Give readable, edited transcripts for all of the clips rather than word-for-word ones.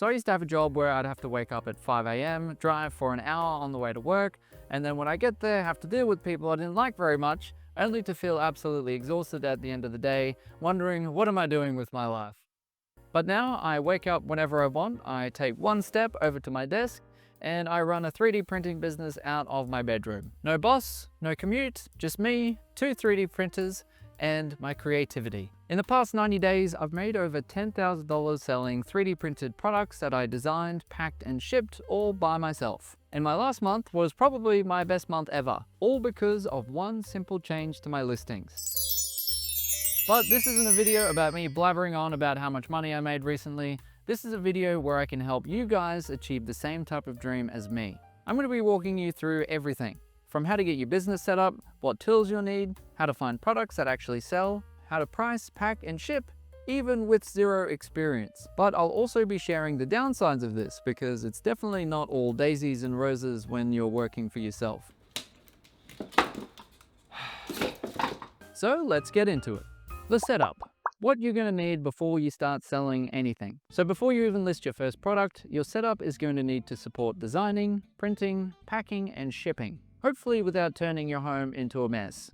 So I used to have a job where I'd have to wake up at 5 a.m, drive for an hour on the way to work, and then when I get there, have to deal with people I didn't like very much, only to feel absolutely exhausted at the end of the day, wondering, what am I doing with my life? But now I wake up whenever I want, I take one step over to my desk, and I run a 3D printing business out of my bedroom. No boss, no commute, just me, 2 3D printers, and my creativity. In the past 90 days, I've made over $10,000 selling 3D printed products that I designed, packed, and shipped all by myself. And my last month was probably my best month ever, all because of one simple change to my listings. But this isn't a video about me blabbering on about how much money I made recently. This is a video where I can help you guys achieve the same type of dream as me. I'm going to be walking you through everything, from how to get your business set up, what tools you'll need, how to find products that actually sell, how to price, pack, and ship, even with zero experience. But I'll also be sharing the downsides of this, because it's definitely not all daisies and roses when you're working for yourself. So let's get into it. The setup. What you're going to need before you start selling anything. So before you even list your first product, your setup is going to need to support designing, printing, packing, and shipping, hopefully without turning your home into a mess.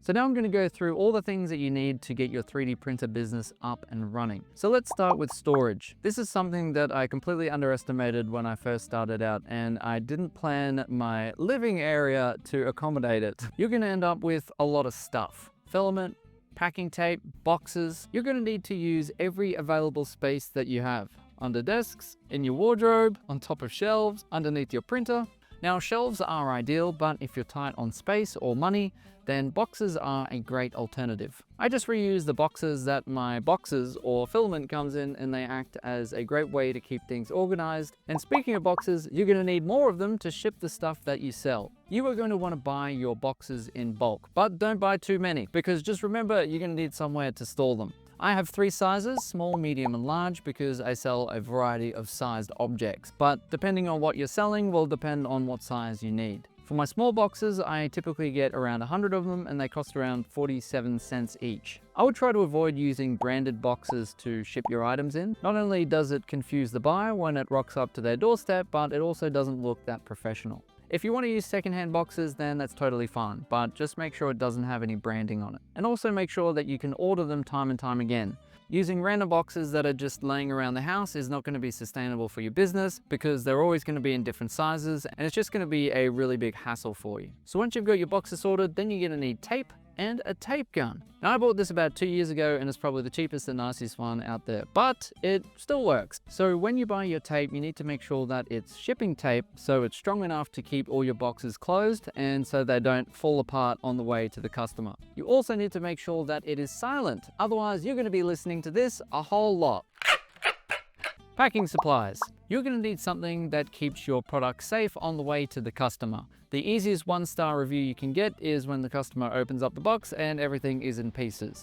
So now I'm going to go through all the things that you need to get your 3D printer business up and running. So let's start with storage. This is something that I completely underestimated when I first started out, and I didn't plan my living area to accommodate it. You're going to end up with a lot of stuff. Filament, packing tape, boxes. You're going to need to use every available space that you have. Under desks, in your wardrobe, on top of shelves, underneath your printer. Now, shelves are ideal, but if you're tight on space or money, then boxes are a great alternative. I just reuse the boxes that my boxes or filament comes in, and they act as a great way to keep things organized. And speaking of boxes, you're going to need more of them to ship the stuff that you sell. You are going to want to buy your boxes in bulk, but don't buy too many, because just remember, you're going to need somewhere to store them. I have 3 sizes, small, medium, and large, because I sell a variety of sized objects, but depending on what you're selling will depend on what size you need. For my small boxes, I typically get around 100 of them, and they cost around 47 cents each. I would try to avoid using branded boxes to ship your items in. Not only does it confuse the buyer when it rocks up to their doorstep, but it also doesn't look that professional. If you want to use secondhand boxes, then that's totally fine, but just make sure it doesn't have any branding on it. And also make sure that you can order them time and time again. Using random boxes that are just laying around the house is not going to be sustainable for your business, because they're always going to be in different sizes, and it's just going to be a really big hassle for you. So once you've got your boxes sorted, then you're going to need tape and a tape gun. Now, I bought this about 2 years ago, and it's probably the cheapest and nicest one out there, but it still works. So when you buy your tape, you need to make sure that it's shipping tape, so it's strong enough to keep all your boxes closed and so they don't fall apart on the way to the customer. You also need to make sure that it is silent, otherwise you're going to be listening to this a whole lot. Packing supplies. You're going to need something that keeps your product safe on the way to the customer. The easiest 1-star review you can get is when the customer opens up the box and everything is in pieces.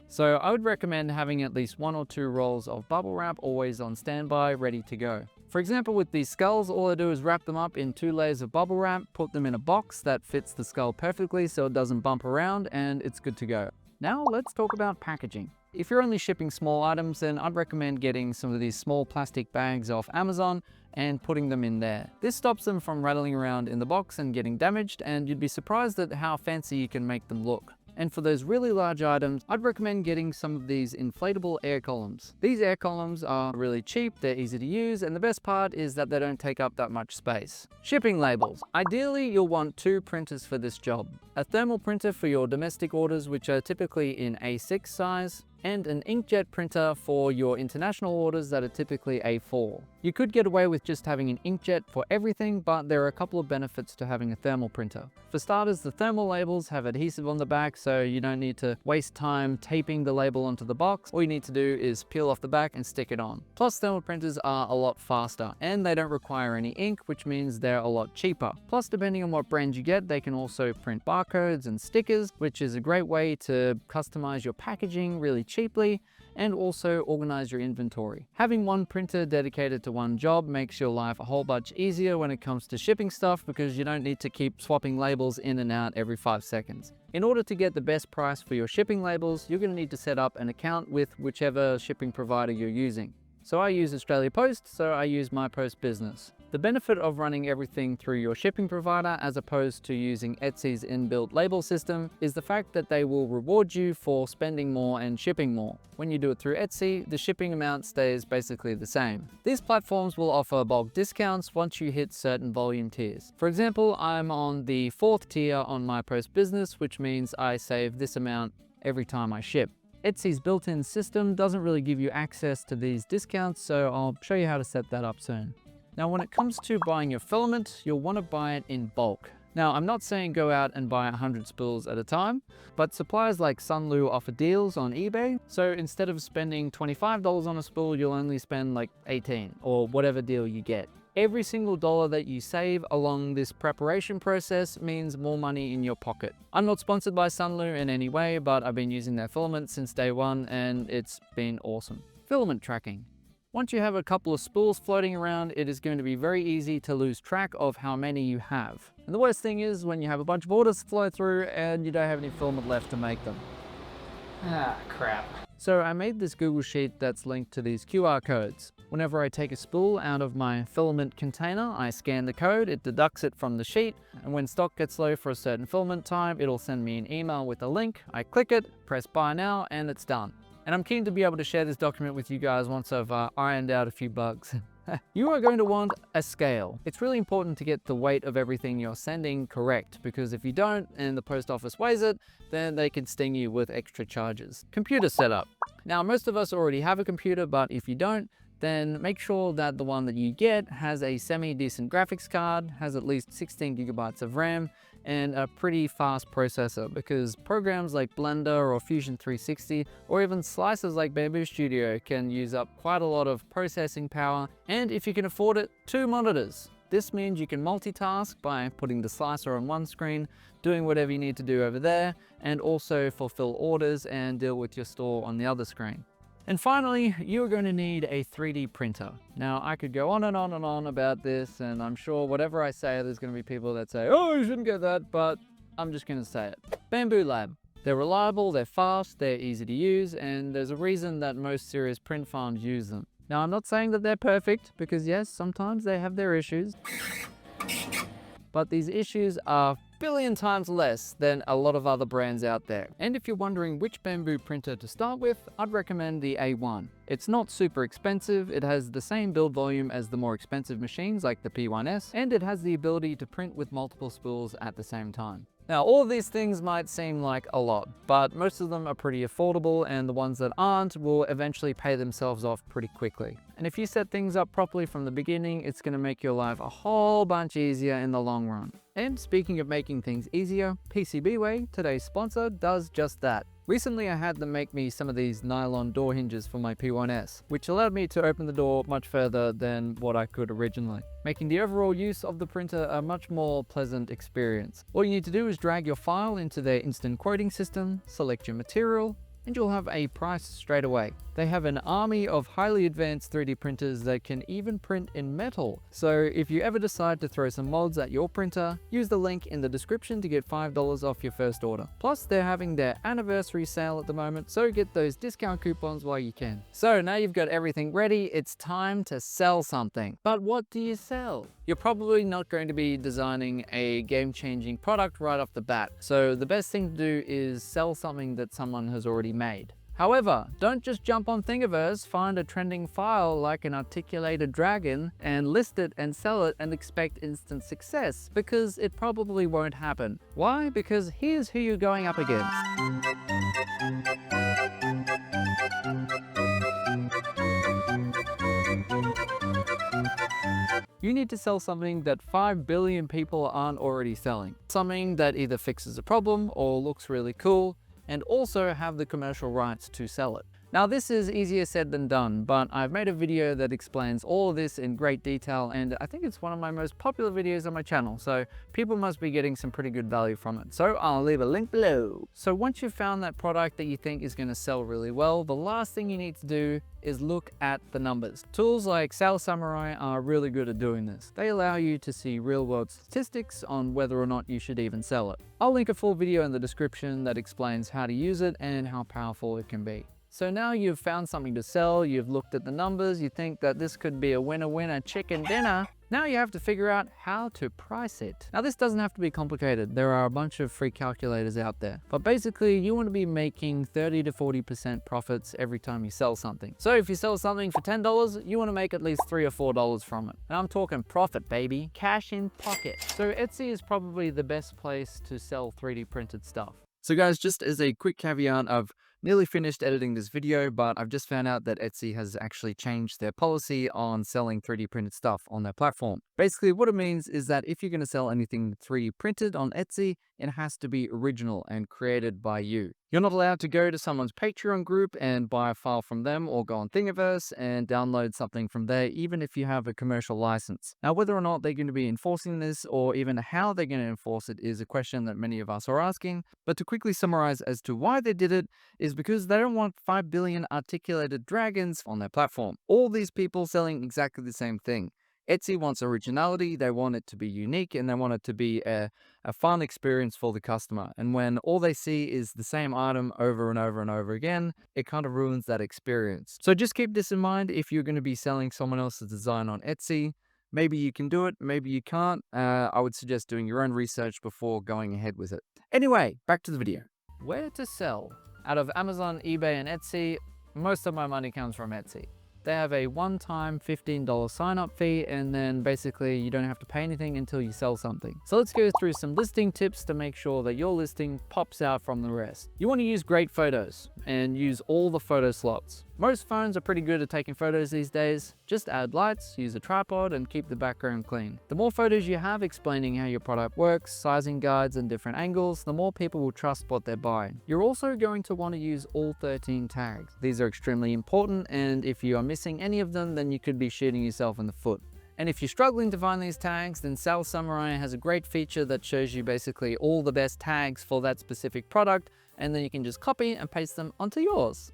So I would recommend having at least 1 or 2 rolls of bubble wrap always on standby, ready to go. For example, with these skulls, all I do is wrap them up in 2 layers of bubble wrap, put them in a box that fits the skull perfectly so it doesn't bump around, and it's good to go. Now let's talk about packaging. If you're only shipping small items, then I'd recommend getting some of these small plastic bags off Amazon and putting them in there. This stops them from rattling around in the box and getting damaged, and you'd be surprised at how fancy you can make them look. And for those really large items, I'd recommend getting some of these inflatable air columns. These air columns are really cheap, they're easy to use, and the best part is that they don't take up that much space. Shipping labels. Ideally, you'll want 2 printers for this job. A thermal printer for your domestic orders, which are typically in A6 size, and an inkjet printer for your international orders that are typically A4. You could get away with just having an inkjet for everything, but there are a couple of benefits to having a thermal printer. For starters, the thermal labels have adhesive on the back, so you don't need to waste time taping the label onto the box. All you need to do is peel off the back and stick it on. Plus, thermal printers are a lot faster, and they don't require any ink, which means they're a lot cheaper. Plus, depending on what brand you get, they can also print barcodes and stickers, which is a great way to customize your packaging really cheaply and also organize your inventory. Having one printer dedicated to one job makes your life a whole bunch easier when it comes to shipping stuff, because you don't need to keep swapping labels in and out every 5 seconds. In order to get the best price for your shipping labels, you're going to need to set up an account with whichever shipping provider you're using. So I use Australia Post, so I use My Post Business. The benefit of running everything through your shipping provider as opposed to using Etsy's inbuilt label system is the fact that they will reward you for spending more and shipping more. When you do it through Etsy, the shipping amount stays basically the same. These platforms will offer bulk discounts once you hit certain volume tiers. For example, I'm on the 4th tier on My Post Business, which means I save this amount every time I ship. Etsy's built-in system doesn't really give you access to these discounts, so I'll show you how to set that up soon. Now, when it comes to buying your filament, you'll want to buy it in bulk. Now, I'm not saying go out and buy 100 spools at a time, but suppliers like Sunlu offer deals on eBay. So instead of spending $25 on a spool, you'll only spend like 18 or whatever deal you get. Every single dollar that you save along this preparation process means more money in your pocket. I'm not sponsored by Sunlu in any way, but I've been using their filament since day one and it's been awesome. Filament tracking. Once you have a couple of spools floating around, it is going to be very easy to lose track of how many you have. And the worst thing is when you have a bunch of orders flow through and you don't have any filament left to make them. Ah, crap. So I made this Google Sheet that's linked to these QR codes. Whenever I take a spool out of my filament container, I scan the code, it deducts it from the sheet, and when stock gets low for a certain filament time, it'll send me an email with a link. I click it, press buy now, and it's done. And I'm keen to be able to share this document with you guys once I've ironed out a few bugs. You are going to want a scale. It's really important to get the weight of everything you're sending correct, because if you don't and the post office weighs it, then they can sting you with extra charges. Computer setup. Now, most of us already have a computer, but if you don't, then make sure that the one that you get has a semi-decent graphics card, has at least 16 gigabytes of RAM, and a pretty fast processor, because programs like Blender or Fusion 360 or even slicers like Bamboo Studio can use up quite a lot of processing power, and if you can afford it, 2 monitors. This means you can multitask by putting the slicer on one screen, doing whatever you need to do over there, and also fulfill orders and deal with your store on the other screen. And finally, you're going to need a 3D printer. Now, I could go on and on and on about this, and I'm sure whatever I say, there's going to be people that say, oh, you shouldn't get that, but I'm just going to say it. Bamboo Lab. They're reliable, they're fast, they're easy to use, and there's a reason that most serious print farms use them. Now, I'm not saying that they're perfect, because yes, sometimes they have their issues. But these issues are billion times less than a lot of other brands out there. And if you're wondering which bamboo printer to start with, I'd recommend the A1. It's not super expensive, it has the same build volume as the more expensive machines like the P1S, and it has the ability to print with multiple spools at the same time. Now, all of these things might seem like a lot, but most of them are pretty affordable, and the ones that aren't will eventually pay themselves off pretty quickly. And if you set things up properly from the beginning, it's going to make your life a whole bunch easier in the long run. And speaking of making things easier, PCBWay, today's sponsor, does just that. Recently, I had them make me some of these nylon door hinges for my P1S, which allowed me to open the door much further than what I could originally, making the overall use of the printer a much more pleasant experience. All you need to do is drag your file into their instant quoting system, select your material, and you'll have a price straight away. They have an army of highly advanced 3D printers that can even print in metal. So if you ever decide to throw some mods at your printer, use the link in the description to get $5 off your first order. Plus, they're having their anniversary sale at the moment, so get those discount coupons while you can. So now you've got everything ready, it's time to sell something. But what do you sell? You're probably not going to be designing a game-changing product right off the bat. So the best thing to do is sell something that someone has already made. However, don't just jump on Thingiverse, find a trending file like an articulated dragon and list it and sell it and expect instant success, because it probably won't happen. Why? Because here's who you're going up against. You need to sell something that 5 billion people aren't already selling. Something that either fixes a problem or looks really cool, and also have the commercial rights to sell it. Now, this is easier said than done, but I've made a video that explains all of this in great detail, and I think it's one of my most popular videos on my channel, so people must be getting some pretty good value from it. So I'll leave a link below. So once you've found that product that you think is gonna sell really well, the last thing you need to do is look at the numbers. Tools like Sales Samurai are really good at doing this. They allow you to see real-world statistics on whether or not you should even sell it. I'll link a full video in the description that explains how to use it and how powerful it can be. So now you've found something to sell, you've looked at the numbers, you think that this could be a winner-winner chicken dinner. Now you have to figure out how to price it. Now this doesn't have to be complicated. There are a bunch of free calculators out there. But basically you want to be making 30 to 40% profits every time you sell something. So if you sell something for $10, you want to make at least $3 or $4 from it. And I'm talking profit, baby. Cash in pocket. So Etsy is probably the best place to sell 3D printed stuff. So guys, just as a quick caveat, I've nearly finished editing this video, but I've just found out that Etsy has actually changed their policy on selling 3D printed stuff on their platform. Basically, what it means is that if you're going to sell anything 3D printed on Etsy, it has to be original and created by you. You're not allowed to go to someone's Patreon group and buy a file from them, or go on Thingiverse and download something from there, even if you have a commercial license. Now, whether or not they're going to be enforcing this, or even how they're going to enforce it, is a question that many of us are asking. But to quickly summarize as to why they did it, is because they don't want 5 billion articulated dragons on their platform. All these people selling exactly the same thing. Etsy wants originality, they want it to be unique, and they want it to be a fun experience for the customer. And when all they see is the same item over and over and over again, it kind of ruins that experience. So just keep this in mind if you're going to be selling someone else's design on Etsy. Maybe you can do it, maybe you can't. I would suggest doing your own research before going ahead with it. Anyway, back to the video. Where to sell? Out of Amazon, eBay, and Etsy, most of my money comes from Etsy. They have a one-time $15 sign-up fee, and then basically you don't have to pay anything until you sell something. So let's go through some listing tips to make sure that your listing pops out from the rest. You want to use great photos and use all the photo slots. Most phones are pretty good at taking photos these days. Just add lights, use a tripod, and keep the background clean. The more photos you have explaining how your product works, sizing guides, and different angles, the more people will trust what they're buying. You're also going to want to use all 13 tags. These are extremely important, and if you are missing any of them, then you could be shooting yourself in the foot. And if you're struggling to find these tags, then Sales Samurai has a great feature that shows you basically all the best tags for that specific product, and then you can just copy and paste them onto yours.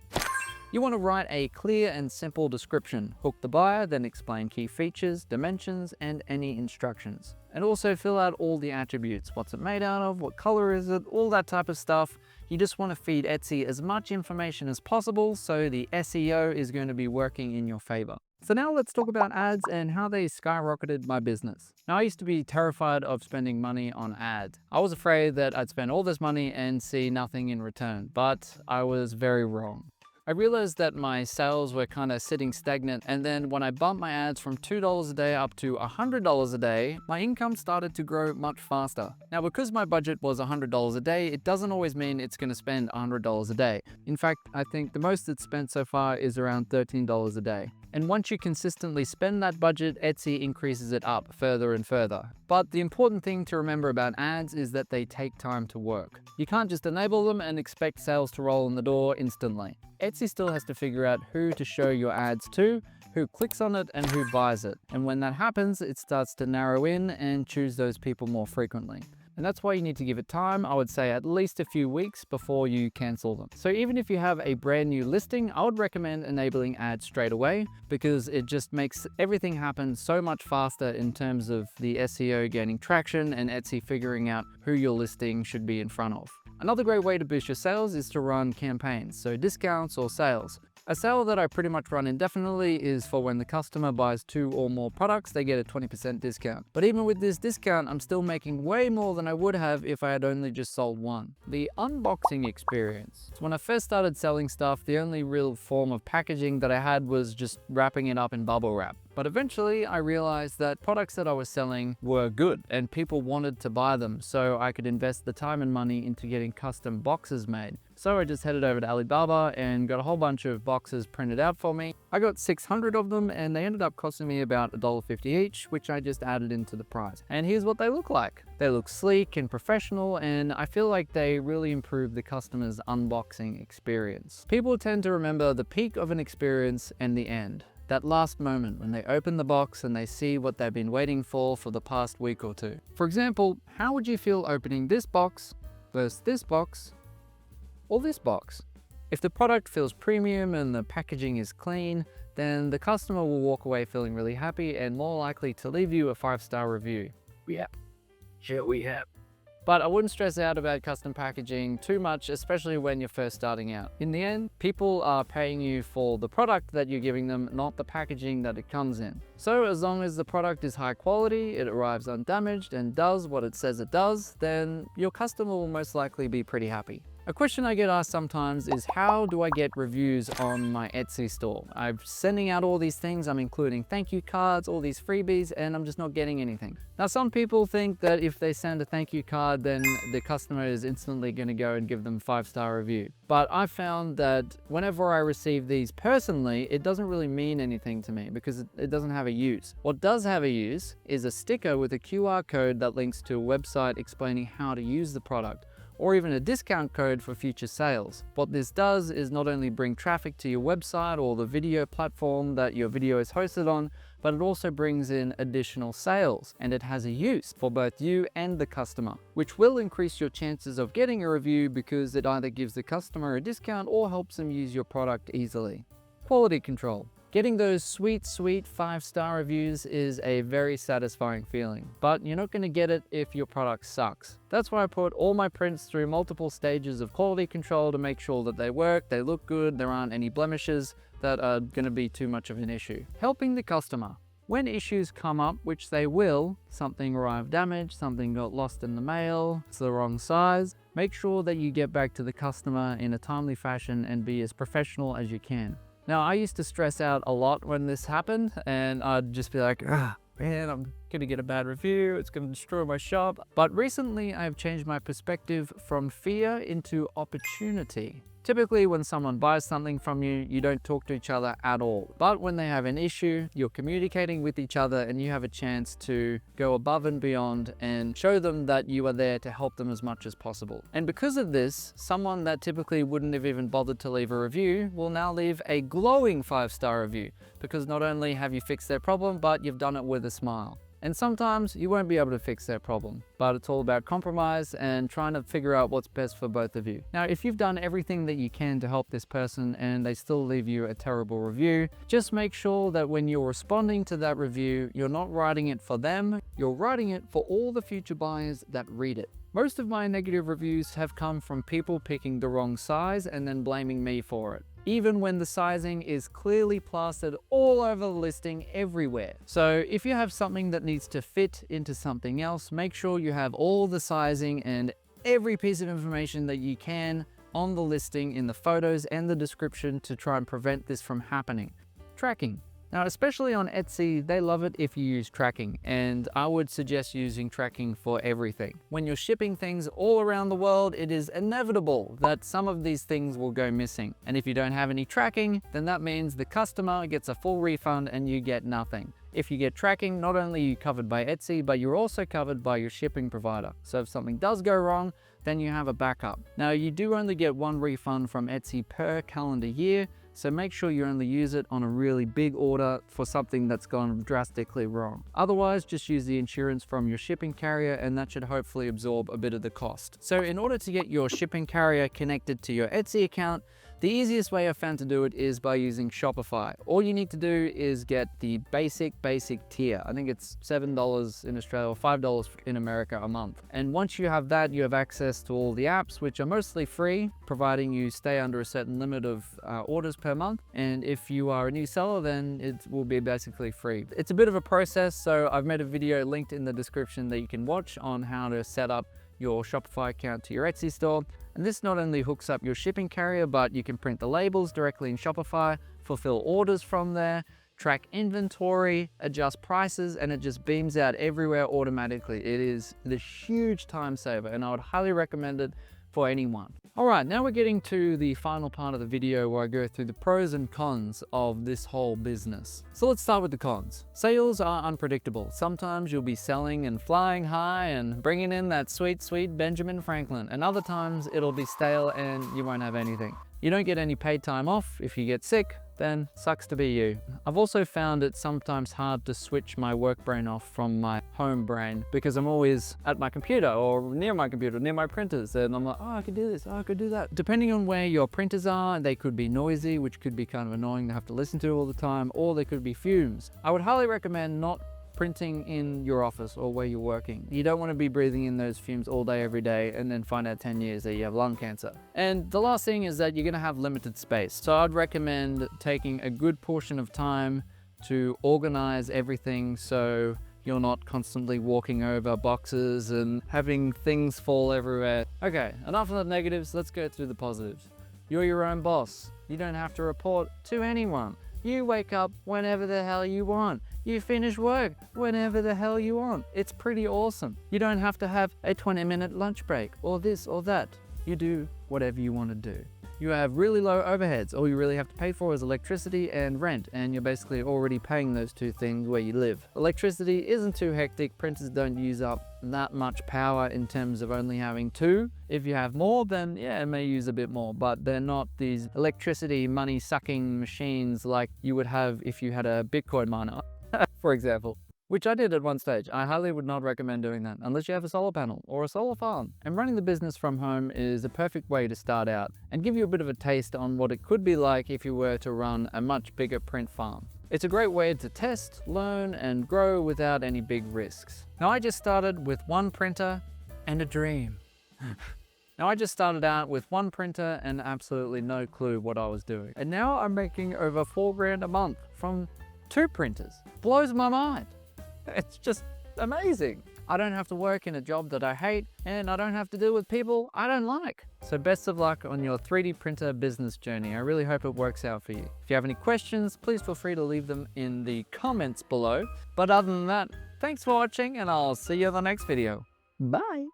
You want to write a clear and simple description. Hook the buyer, then explain key features, dimensions, and any instructions. And also fill out all the attributes. What's it made out of? What color is it? All that type of stuff. You just want to feed Etsy as much information as possible so the SEO is going to be working in your favor. So now let's talk about ads and how they skyrocketed my business. Now, I used to be terrified of spending money on ads. I was afraid that I'd spend all this money and see nothing in return, but I was very wrong. I realized that my sales were kind of sitting stagnant, and then when I bumped my ads from $2 a day up to $100 a day, my income started to grow much faster. Now, because my budget was $100 a day, it doesn't always mean it's going to spend $100 a day. In fact, I think the most it's spent so far is around $13 a day. And once you consistently spend that budget, Etsy increases it up further and further. But the important thing to remember about ads is that they take time to work. You can't just enable them and expect sales to roll in the door instantly. Etsy still has to figure out who to show your ads to, who clicks on it, and who buys it. And when that happens, it starts to narrow in and choose those people more frequently. And that's why you need to give it time. I would say at least a few weeks before you cancel them. So even if you have a brand new listing, I would recommend enabling ads straight away, because it just makes everything happen so much faster in terms of the SEO gaining traction and Etsy figuring out who your listing should be in front of. Another great way to boost your sales is to run campaigns, so discounts or sales. A sale that I pretty much run indefinitely is for when the customer buys 2 or more products, they get a 20% discount. But even with this discount, I'm still making way more than I would have if I had only just sold one. The unboxing experience. So when I first started selling stuff, the only real form of packaging that I had was just wrapping it up in bubble wrap. But eventually I realized that products that I was selling were good and people wanted to buy them, so I could invest the time and money into getting custom boxes made. So I just headed over to Alibaba and got a whole bunch of boxes printed out for me. I got 600 of them and they ended up costing me about $1.50 each, which I just added into the price. And here's what they look like. They look sleek and professional, and I feel like they really improve the customer's unboxing experience. People tend to remember the peak of an experience and the end. That last moment when they open the box and they see what they've been waiting for the past week or two. For example, how would you feel opening this box versus this box or this box? If the product feels premium and the packaging is clean, then the customer will walk away feeling really happy and more likely to leave you a 5-star review. Yep. Sure we have. But I wouldn't stress out about custom packaging too much, especially when you're first starting out. In the end, people are paying you for the product that you're giving them, not the packaging that it comes in. So as long as the product is high quality, it arrives undamaged and does what it says it does, then your customer will most likely be pretty happy. A question I get asked sometimes is, how do I get reviews on my Etsy store? I'm sending out all these things, I'm including thank you cards, all these freebies, and I'm just not getting anything. Now, some people think that if they send a thank you card, then the customer is instantly going to go and give them a 5-star review. But I found that whenever I receive these personally, it doesn't really mean anything to me because it doesn't have a use. What does have a use is a sticker with a QR code that links to a website explaining how to use the product, or even a discount code for future sales. What this does is not only bring traffic to your website or the video platform that your video is hosted on, but it also brings in additional sales, and it has a use for both you and the customer, which will increase your chances of getting a review because it either gives the customer a discount or helps them use your product easily. Quality control. Getting those sweet 5-star reviews is a very satisfying feeling, but you're not going to get it if your product sucks. That's why I put all my prints through multiple stages of quality control to make sure that they work, they look good, there aren't any blemishes that are going to be too much of an issue. Helping the customer. When issues come up, which they will, something arrived damaged, something got lost in the mail, it's the wrong size, make sure that you get back to the customer in a timely fashion and be as professional as you can. Now, I used to stress out a lot when this happened, and I'd just be like, man, I'm gonna get a bad review, it's gonna destroy my shop. But recently, I've changed my perspective from fear into opportunity. Typically, when someone buys something from you, you don't talk to each other at all. But when they have an issue, you're communicating with each other and you have a chance to go above and beyond and show them that you are there to help them as much as possible. And because of this, someone that typically wouldn't have even bothered to leave a review will now leave a glowing 5-star review, because not only have you fixed their problem, but you've done it with a smile. And sometimes you won't be able to fix their problem, but it's all about compromise and trying to figure out what's best for both of you. Now, if you've done everything that you can to help this person and they still leave you a terrible review, just make sure that when you're responding to that review, you're not writing it for them, you're writing it for all the future buyers that read it. Most of my negative reviews have come from people picking the wrong size and then blaming me for it, even when the sizing is clearly plastered all over the listing everywhere. So if you have something that needs to fit into something else, make sure you have all the sizing and every piece of information that you can on the listing in the photos and the description to try and prevent this from happening. Tracking. Now, especially on Etsy, they love it if you use tracking, and I would suggest using tracking for everything. When you're shipping things all around the world, it is inevitable that some of these things will go missing. And if you don't have any tracking, then that means the customer gets a full refund and you get nothing. If you get tracking, not only are you covered by Etsy, but you're also covered by your shipping provider. So if something does go wrong, then you have a backup. Now, you do only get one refund from Etsy per calendar year, so make sure you only use it on a really big order for something that's gone drastically wrong. Otherwise, just use the insurance from your shipping carrier and that should hopefully absorb a bit of the cost. So in order to get your shipping carrier connected to your Etsy account, the easiest way I've found to do it is by using Shopify. All you need to do is get the basic tier. I think it's $7 in Australia or $5 in America a month. And once you have that, you have access to all the apps, which are mostly free, providing you stay under a certain limit of orders per month. And if you are a new seller, then it will be basically free. It's a bit of a process, so I've made a video linked in the description that you can watch on how to set up your Shopify account to your Etsy store. And this not only hooks up your shipping carrier, but you can print the labels directly in Shopify, fulfill orders from there, track inventory, adjust prices, and it just beams out everywhere automatically. It is the huge time saver, and I would highly recommend it for anyone. All right, now we're getting to the final part of the video where I go through the pros and cons of this whole business. So let's start with the cons. Sales are unpredictable. Sometimes you'll be selling and flying high and bringing in that sweet Benjamin Franklin, and other times it'll be stale and you won't have anything. You don't get any paid time off. If you get sick, then sucks to be you. I've also found it sometimes hard to switch my work brain off from my home brain because I'm always at my computer or near my computer, near my printers, and I'm like, oh, I could do this, oh, I could do that. Depending on where your printers are, they could be noisy, which could be kind of annoying to have to listen to all the time, or they could be fumes. I would highly recommend not printing in your office or where you're working. You don't want to be breathing in those fumes all day, every day, and then find out 10 years that you have lung cancer. And the last thing is that you're going to have limited space. So I'd recommend taking a good portion of time to organize everything so you're not constantly walking over boxes and having things fall everywhere. Okay, enough of the negatives, let's go through the positives. You're your own boss. You don't have to report to anyone. You wake up whenever the hell you want. You finish work whenever the hell you want. It's pretty awesome. You don't have to have a 20-minute lunch break or this or that. You do whatever you want to do. You have really low overheads. All you really have to pay for is electricity and rent, and you're basically already paying those two things where you live. Electricity isn't too hectic. Printers don't use up that much power in terms of only having two. If you have more, then yeah, it may use a bit more, but they're not these electricity money sucking machines like you would have if you had a Bitcoin miner, for example. Which I did at one stage. I highly would not recommend doing that unless you have a solar panel or a solar farm. And running the business from home is a perfect way to start out and give you a bit of a taste on what it could be like if you were to run a much bigger print farm. It's a great way to test, learn, and grow without any big risks. Now I just started with one printer and a dream. Now I just started out with one printer and absolutely no clue what I was doing. And now I'm making over $4 grand a month from 2 printers. Blows my mind. It's just amazing. I don't have to work in a job that I hate, and I don't have to deal with people I don't like. So best of luck on your 3D printer business journey. I really hope it works out for you. If you have any questions, please feel free to leave them in the comments below. But other than that, thanks for watching, and I'll see you in the next video. Bye.